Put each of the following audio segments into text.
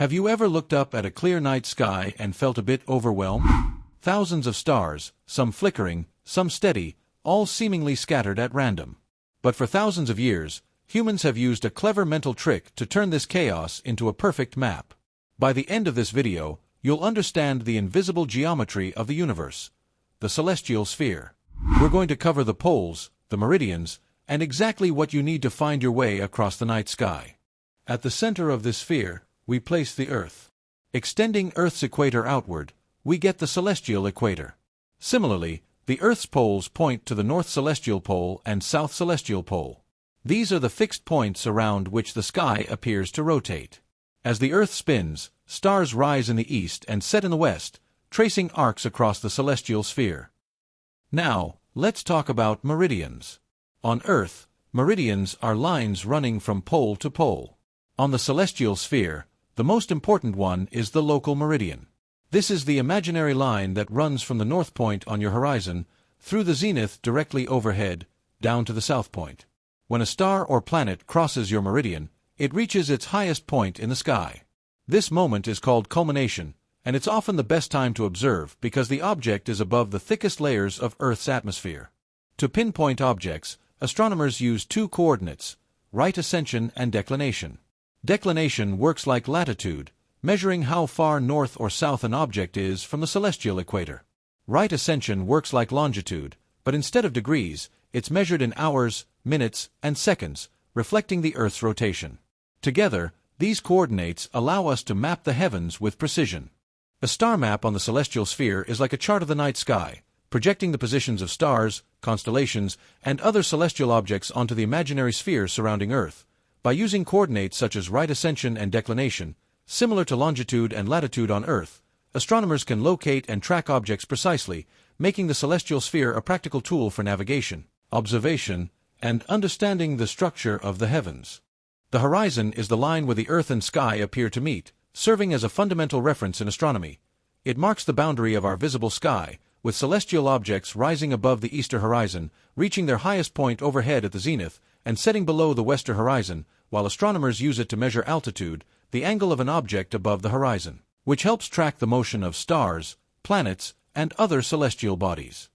Have you ever looked up at a clear night sky and felt a bit overwhelmed? Thousands of stars, some flickering, some steady, all seemingly scattered at random. But for thousands of years, humans have used a clever mental trick to turn this chaos into a perfect map. By the end of this video, you'll understand the invisible geometry of the universe, the celestial sphere. We're going to cover the poles, the meridians, and exactly what you need to find your way across the night sky. At the center of this sphere, we place the Earth. Extending Earth's equator outward, we get the celestial equator. Similarly, the Earth's poles point to the North Celestial Pole and South Celestial Pole. These are the fixed points around which the sky appears to rotate. As the Earth spins, stars rise in the east and set in the west, tracing arcs across the celestial sphere. Now, let's talk about meridians. On Earth, meridians are lines running from pole to pole. On the celestial sphere, the most important one is the local meridian. This is the imaginary line that runs from the north point on your horizon, through the zenith directly overhead, down to the south point. When a star or planet crosses your meridian, it reaches its highest point in the sky. This moment is called culmination, and it's often the best time to observe because the object is above the thickest layers of Earth's atmosphere. To pinpoint objects, astronomers use two coordinates, right ascension and declination. Declination works like latitude, measuring how far north or south an object is from the celestial equator. Right ascension works like longitude, but instead of degrees, it's measured in hours, minutes, and seconds, reflecting the Earth's rotation. Together, these coordinates allow us to map the heavens with precision. A star map on the celestial sphere is like a chart of the night sky, projecting the positions of stars, constellations, and other celestial objects onto the imaginary sphere surrounding Earth. By using coordinates such as right ascension and declination, similar to longitude and latitude on Earth, astronomers can locate and track objects precisely, making the celestial sphere a practical tool for navigation, observation, and understanding the structure of the heavens. The horizon is the line where the Earth and sky appear to meet, serving as a fundamental reference in astronomy. It marks the boundary of our visible sky, with celestial objects rising above the eastern horizon, reaching their highest point overhead at the zenith, and setting below the western horizon, while astronomers use it to measure altitude, the angle of an object above the horizon, which helps track the motion of stars, planets, and other celestial bodies.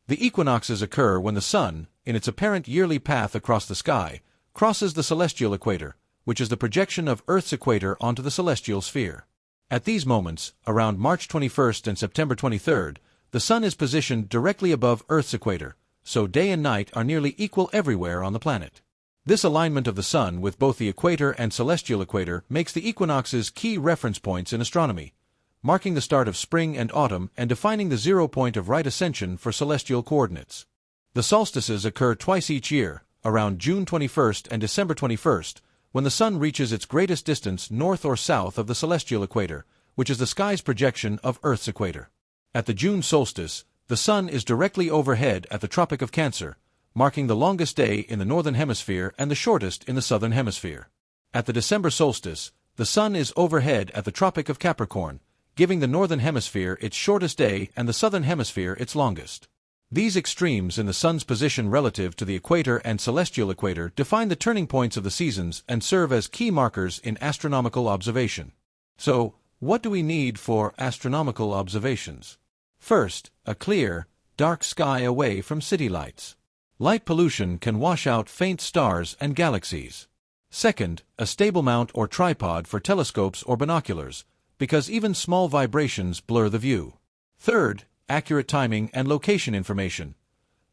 The equinoxes occur when the sun, in its apparent yearly path across the sky, crosses the celestial equator, which is the projection of Earth's equator onto the celestial sphere. At these moments, around March 21st and September 23rd, the sun is positioned directly above Earth's equator, so day and night are nearly equal everywhere on the planet. This alignment of the sun with both the equator and celestial equator makes the equinoxes key reference points in astronomy, marking the start of spring and autumn and defining the 0 point of right ascension for celestial coordinates. The solstices occur twice each year, around June 21st and December 21st, when the sun reaches its greatest distance north or south of the celestial equator, which is the sky's projection of Earth's equator. At the June solstice, the sun is directly overhead at the Tropic of Cancer, marking the longest day in the northern hemisphere and the shortest in the southern hemisphere. At the December solstice, the sun is overhead at the Tropic of Capricorn, giving the northern hemisphere its shortest day and the southern hemisphere its longest. These extremes in the sun's position relative to the equator and celestial equator define the turning points of the seasons and serve as key markers in astronomical observation. So, what do we need for astronomical observations? First, a clear, dark sky away from city lights. Light pollution can wash out faint stars and galaxies. Second, a stable mount or tripod for telescopes or binoculars, because even small vibrations blur the view. Third, accurate timing and location information.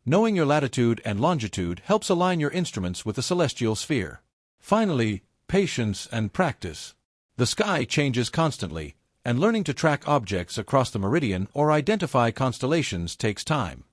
Knowing your latitude and longitude helps align your instruments with the celestial sphere. Finally, patience and practice. The sky changes constantly, and learning to track objects across the meridian or identify constellations takes time.